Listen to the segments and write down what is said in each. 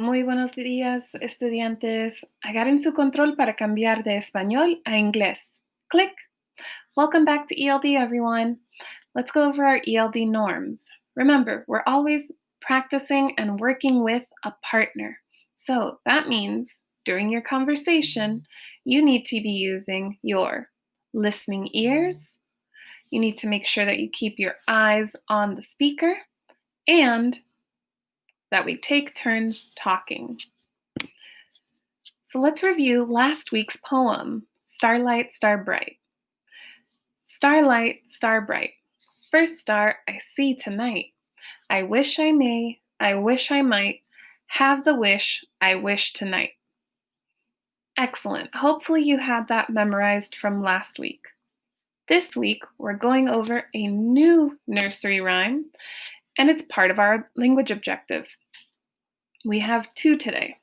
Muy buenos días, estudiantes. Agarren su control para cambiar de español a inglés. Click. Welcome back to ELD, everyone. Let's go over our ELD norms. Remember, we're always practicing and working with a partner. So that means during your conversation, you need to be using your listening ears. You need to make sure that you keep your eyes on the speaker and that we take turns talking. So let's review last week's poem, Starlight, Star Bright. Starlight, star bright, first star I see tonight. I wish I may, I wish I might, have the wish I wish tonight. Excellent. Hopefully you had that memorized from last week. This week, we're going over a new nursery rhyme, and it's part of our language objective. We have two today.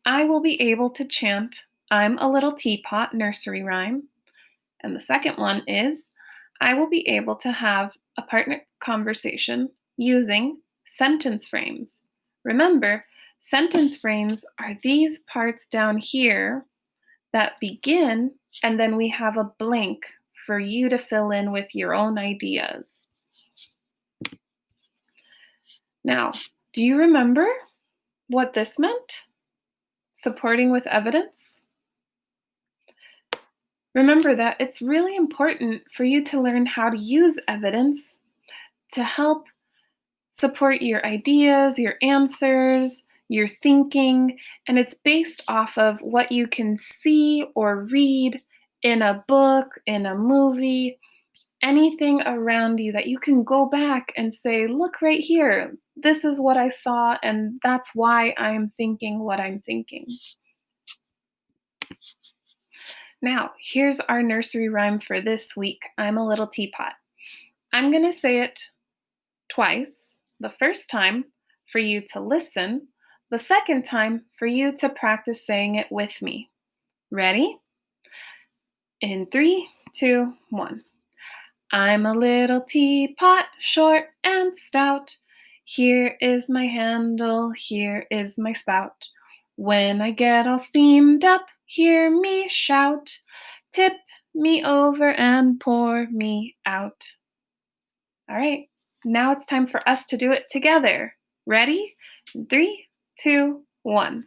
I will be able to chant I'm a Little Teapot nursery rhyme. And the second one is I will be able to have a partner conversation using sentence frames. Remember, sentence frames are these parts down here that begin, and then we have a blank for you to fill in with your own ideas. Now, do you remember what this meant? Supporting with evidence? Remember that it's really important for you to learn how to use evidence to help support your ideas, your answers, your thinking, and it's based off of what you can see or read in a book, in a movie, anything around you that you can go back and say, look right here, this is what I saw, and that's why I'm thinking what I'm thinking. Now, here's our nursery rhyme for this week. I'm a little teapot. I'm going to say it twice. The first time for you to listen, the second time for you to practice saying it with me. Ready? In 3, 2, 1. I'm a little teapot, short and stout. Here is my handle, here is my spout. When I get all steamed up, hear me shout. Tip me over and pour me out. All right, now it's time for us to do it together. Ready? 3, 2, 1.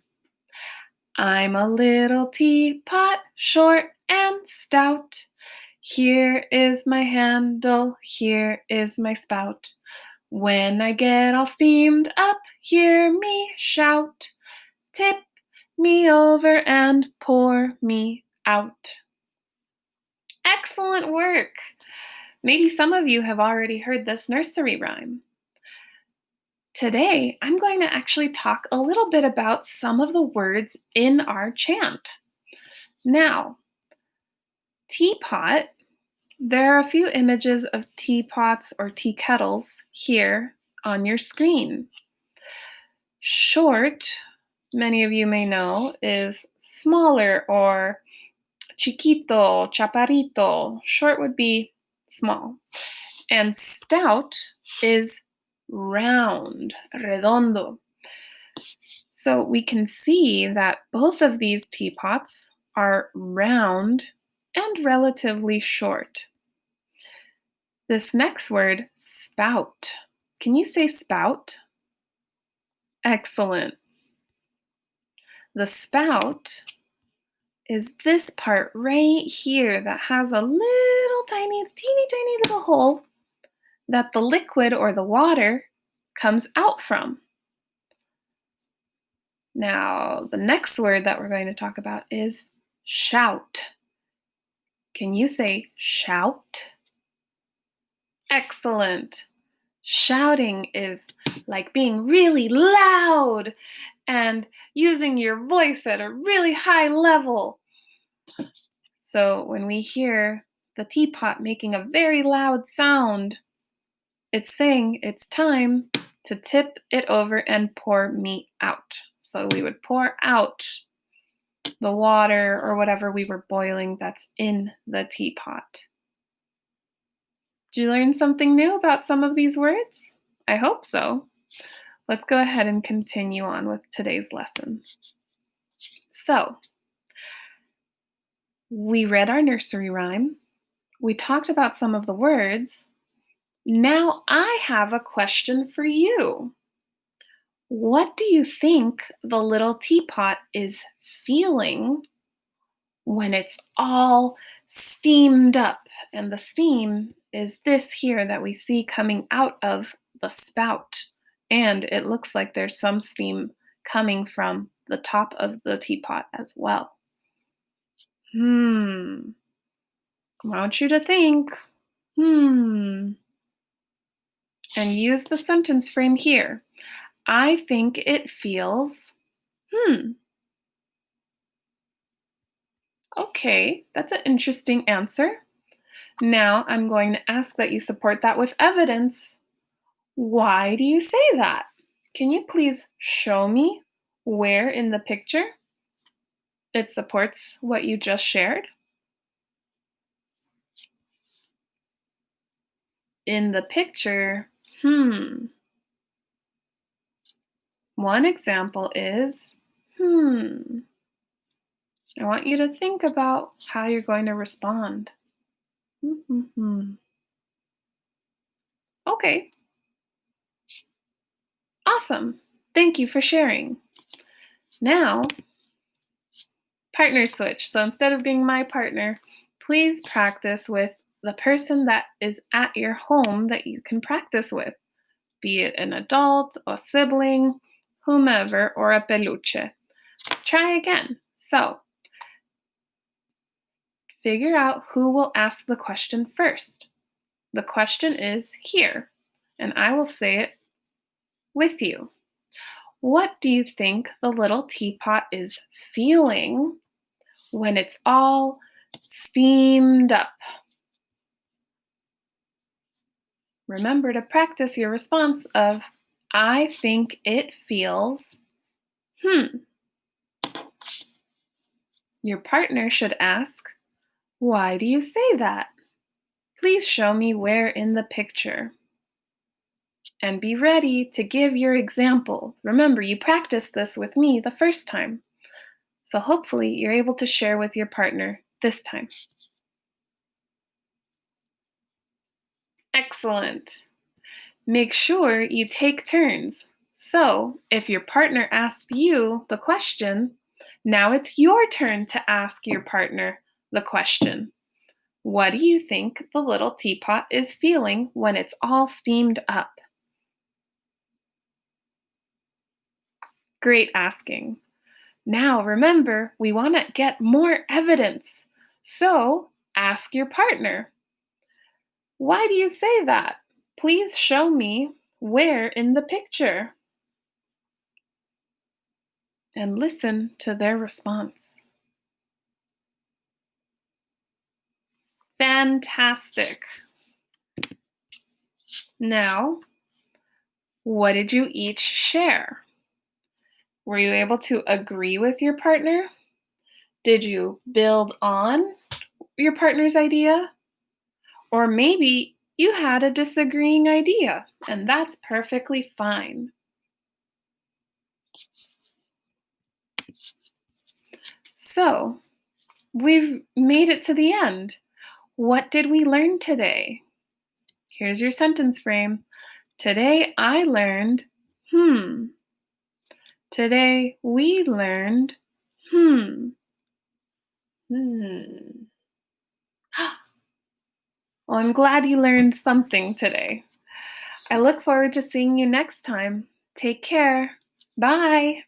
I'm a little teapot, short and stout. Here is my handle, here is my spout. When I get all steamed up, hear me shout. Tip me over and pour me out. Excellent work! Maybe some of you have already heard this nursery rhyme. Today, I'm going to actually talk a little bit about some of the words in our chant. Now, teapot, there are a few images of teapots or tea kettles here on your screen. Short, many of you may know, is smaller or chiquito, chaparrito. Short would be small. And stout is round, redondo. So we can see that both of these teapots are round and relatively short. This next word, spout. Can you say spout? Excellent. The spout is this part right here that has a little tiny, teeny tiny little hole that the liquid or the water comes out from. Now, the next word that we're going to talk about is shout. Can you say shout? Excellent. Shouting is like being really loud and using your voice at a really high level. So when we hear the teapot making a very loud sound, it's saying it's time to tip it over and pour me out. So we would pour out the water or whatever we were boiling that's in the teapot. Did you learn something new about some of these words? I hope so. Let's go ahead and continue on with today's lesson. So, we read our nursery rhyme. We talked about some of the words. Now I have a question for you. What do you think the little teapot is feeling when it's all steamed up? And the steam is this here that we see coming out of the spout. And it looks like there's some steam coming from the top of the teapot as well. I want you to think. And use the sentence frame here. I think it feels. Okay, that's an interesting answer. Now I'm going to ask that you support that with evidence. Why do you say that? Can you please show me where in the picture it supports what you just shared? In the picture, one example is, I want you to think about how you're going to respond. Okay, awesome. Thank you for sharing. Now, partner switch. So instead of being my partner, please practice with the person that is at your home that you can practice with, be it an adult, a sibling, whomever, or a peluche. Try again. So, figure out who will ask the question first. The question is here, and I will say it with you. What do you think the little teapot is feeling when it's all steamed up? Remember to practice your response of, I think it feels, Your partner should ask, why do you say that? Please show me where in the picture. And be ready to give your example. Remember, you practiced this with me the first time. So hopefully you're able to share with your partner this time. Excellent. Make sure you take turns. So if your partner asked you the question, now it's your turn to ask your partner the question. What do you think the little teapot is feeling when it's all steamed up? Great asking. Now remember, we want to get more evidence. So ask your partner, why do you say that? Please show me where in the picture. And listen to their response. Fantastic. Now, what did you each share? Were you able to agree with your partner? Did you build on your partner's idea? Or maybe you had a disagreeing idea, and that's perfectly fine. So, we've made it to the end. What did we learn today? Here's your sentence frame. Today I learned, Today we learned, Well, I'm glad you learned something today. I look forward to seeing you next time. Take care. Bye.